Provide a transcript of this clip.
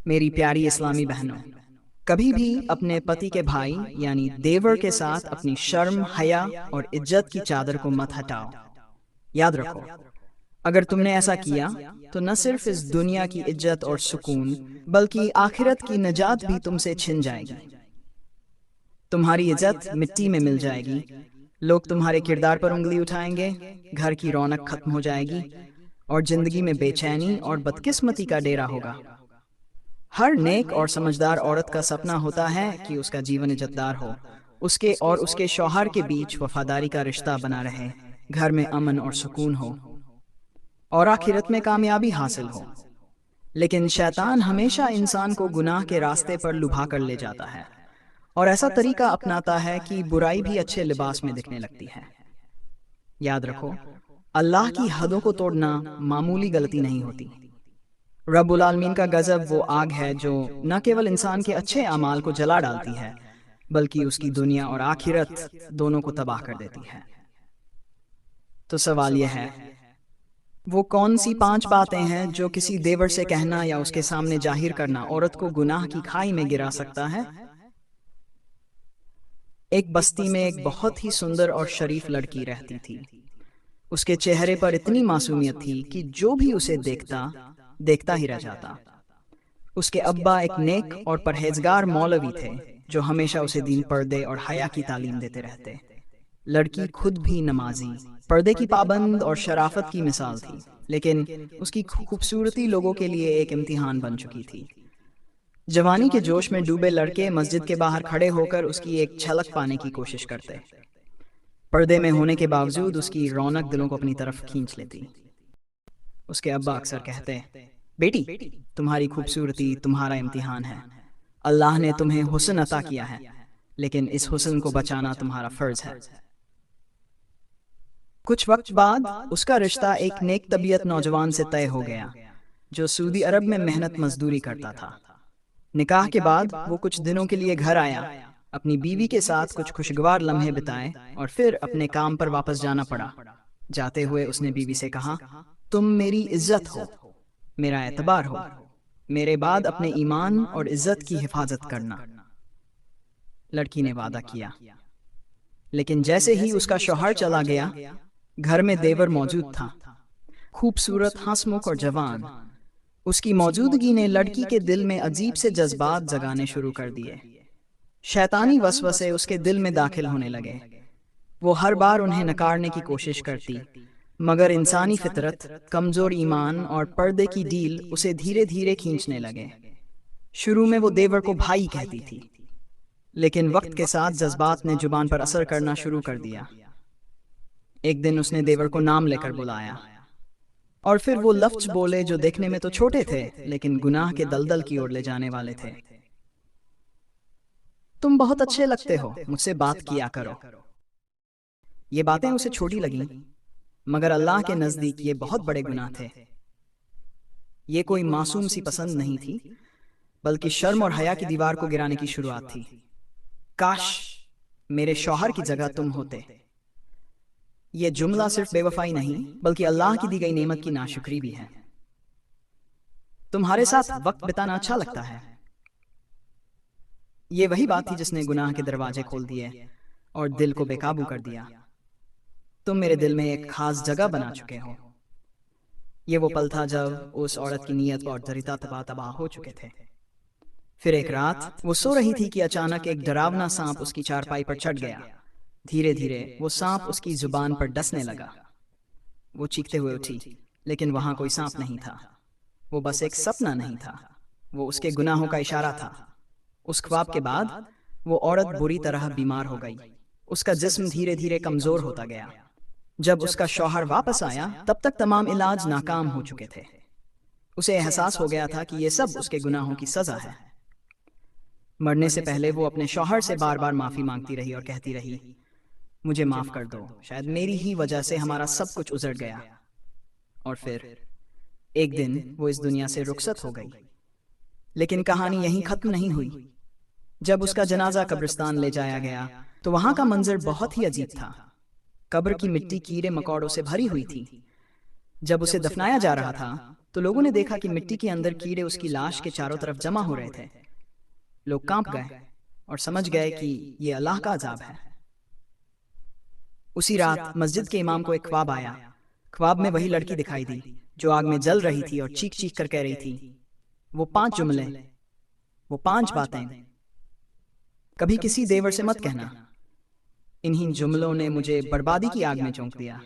میری پیاری اسلامی بہنوں، کبھی بھی اپنے پتی کے بھائی یعنی دیور کے ساتھ اپنی شرم، حیا اور عزت کی چادر کو مت ہٹاؤ۔ یاد رکھو، اگر تم نے ایسا کیا تو نہ صرف اس دنیا کی عزت اور سکون بلکہ آخرت کی نجات بھی تم سے چھن جائے گی۔ تمہاری عزت مٹی میں مل جائے گی، لوگ تمہارے کردار پر انگلی اٹھائیں گے، گھر کی رونق ختم ہو جائے گی اور زندگی میں بے چینی اور بدقسمتی کا ڈیرا ہوگا۔ ہر نیک اور سمجھدار عورت کا سپنا ہوتا ہے کہ اس کا جیون عزتدار ہو، اس کے اور اس کے شوہر کے بیچ وفاداری کا رشتہ بنا رہے، گھر میں امن اور سکون ہو اور آخرت میں کامیابی حاصل ہو۔ لیکن شیطان ہمیشہ انسان کو گناہ کے راستے پر لبھا کر لے جاتا ہے اور ایسا طریقہ اپناتا ہے کہ برائی بھی اچھے لباس میں دکھنے لگتی ہے۔ یاد رکھو، اللہ کی حدوں کو توڑنا معمولی غلطی نہیں ہوتی۔ رب العالمین کا غضب وہ آگ ہے جو نہ کیول انسان کے اچھے اعمال کو جلا ڈالتی ہے بلکہ اس کی دنیا اور آخرت دونوں کو تباہ کر دیتی ہے۔ تو سوال یہ ہے، وہ کون سی 5 باتیں ہیں جو کسی دیور سے کہنا یا اس کے سامنے ظاہر کرنا عورت کو گناہ کی کھائی میں گرا سکتا ہے؟ ایک بستی میں ایک بہت ہی سندر اور شریف لڑکی رہتی تھی۔ اس کے چہرے پر اتنی معصومیت تھی کہ جو بھی اسے دیکھتا ہی رہ جاتا۔ اس کے ابا ایک نیک اور پرہیزگار مولوی تھے جو ہمیشہ اسے دین، پردے اور حیا کی تعلیم دیتے رہتے۔ لڑکی خود بھی نمازی، پردے کی پابند اور شرافت کی مثال تھی، لیکن اس کی خوبصورتی لوگوں کے لیے ایک امتحان بن چکی تھی۔ جوانی کے جوش میں ڈوبے لڑکے مسجد کے باہر کھڑے ہو کر اس کی ایک جھلک پانے کی کوشش کرتے۔ پردے میں ہونے کے باوجود اس کی رونق دلوں کو اپنی طرف کھینچ لیتی۔ اس کے ابا اکثر کہتے، بیٹی، تمہاری خوبصورتی تمہارا امتحان ہے، اللہ نے تمہیں حسن عطا کیا ہے، لیکن اس حسن کو بچانا تمہارا فرض ہے۔ کچھ وقت بعد اس کا رشتہ ایک نیک طبیعت نوجوان سے طے ہو گیا جو سعودی عرب میں محنت مزدوری کرتا تھا۔ نکاح کے بعد وہ کچھ دنوں کے لیے گھر آیا، اپنی بیوی کے ساتھ کچھ خوشگوار لمحے بتائے اور پھر اپنے کام پر واپس جانا پڑا۔ جاتے ہوئے اس نے بیوی سے کہا، تم میری عزت ہو، میرا اعتبار ہو، میرے بعد اپنے ایمان اور عزت کی حفاظت کرنا۔ لڑکی نے وعدہ کیا، لیکن جیسے ہی اس کا شوہر چلا گیا، گھر میں دیور موجود تھا، خوبصورت، ہنسمکھ اور جوان۔ اس کی موجودگی نے لڑکی کے دل میں عجیب سے جذبات جگانے شروع کر دیے۔ شیطانی وسوسے اس کے دل میں داخل ہونے لگے۔ وہ ہر بار انہیں نکارنے کی کوشش کرتی، مگر انسانی فطرت، کمزور ایمان اور پردے کی ڈیل اسے دھیرے دھیرے کھینچنے لگے۔ شروع میں وہ دیور کو بھائی کہتی تھی، لیکن وقت کے ساتھ جذبات نے زبان پر اثر کرنا شروع کر دیا۔ ایک دن اس نے دیور کو نام لے کر بلایا اور پھر وہ لفظ بولے جو دیکھنے میں تو چھوٹے تھے لیکن گناہ کے دلدل کی اور لے جانے والے تھے۔ تم بہت اچھے لگتے ہو، مجھ سے بات کیا کرو۔ یہ باتیں اسے چھوٹی لگیں، مگر اللہ کے نزدیک یہ بہت بڑے گناہ تھے۔ یہ کوئی معصوم سی پسند نہیں تھی، بلکہ شرم اور حیا کی دیوار کو گرانے کی شروعات تھی۔ کاش میرے شوہر کی جگہ تم ہوتے۔ یہ جملہ صرف بے وفائی نہیں بلکہ اللہ کی دی گئی نعمت کی ناشکری بھی ہے۔ تمہارے ساتھ وقت بتانا اچھا لگتا ہے۔ یہ وہی بات تھی جس نے گناہ کے دروازے کھول دیے اور دل کو بے قابو کر دیا۔ تم میرے دل میں ایک خاص جگہ بنا چکے ہو۔ یہ وہ پل تھا جب اس عورت کی نیت اور ذریعہ تباہ ہو چکے تھے۔ پھر ایک رات وہ سو رہی تھی کہ اچانک ایک ڈراونا سانپ اس کی چارپائی پر چڑھ گیا۔ دھیرے دھیرے وہ سانپ اس کی زبان پر ڈسنے لگا۔ وہ چیختے ہوئے اٹھی، لیکن وہاں کوئی سانپ نہیں تھا۔ وہ بس ایک سپنا نہیں تھا، وہ اس کے گناہوں کا اشارہ تھا۔ اس خواب کے بعد وہ عورت بری طرح بیمار ہو گئی۔ اس کا جسم دھیرے دھیرے کمزور ہوتا گیا۔ جب اس کا شوہر واپس آیا تب تک تمام علاج ناکام ہو چکے تھے۔ اسے احساس ہو گیا تھا کہ یہ سب اس کے گناہوں کی سزا ہے۔ مرنے سے پہلے وہ اپنے شوہر سے بار بار معافی مانگتی رہی اور کہتی رہی، مجھے معاف کر دو، شاید میری ہی وجہ سے ہمارا سب کچھ اجڑ گیا۔ اور پھر ایک دن وہ اس دنیا سے رخصت ہو گئی۔ لیکن کہانی یہیں ختم نہیں ہوئی۔ جب اس کا جنازہ قبرستان لے جایا گیا تو وہاں کا منظر بہت ہی عجیب تھا۔ قبر کی مٹی کیڑے مکوڑوں سے بھری ہوئی تھی۔ جب اسے دفنایا جا رہا تھا تو لوگوں نے دیکھا کہ مٹی کے اندر کیڑے اس کی لاش کے چاروں طرف جمع ہو رہے تھے۔ لوگ کانپ گئے اور سمجھ گئے کہ یہ اللہ کا عذاب ہے۔ اسی رات مسجد کے امام کو ایک خواب آیا۔ خواب میں وہی لڑکی دکھائی دی جو آگ میں جل رہی تھی اور چیخ چیخ کر کہہ رہی تھی، وہ 5 جملے، وہ 5 باتیں، کبھی کسی دیور سے مت کہنا، انہی جملوں نے مجھے بربادی کی آگ میں جھونک دیا۔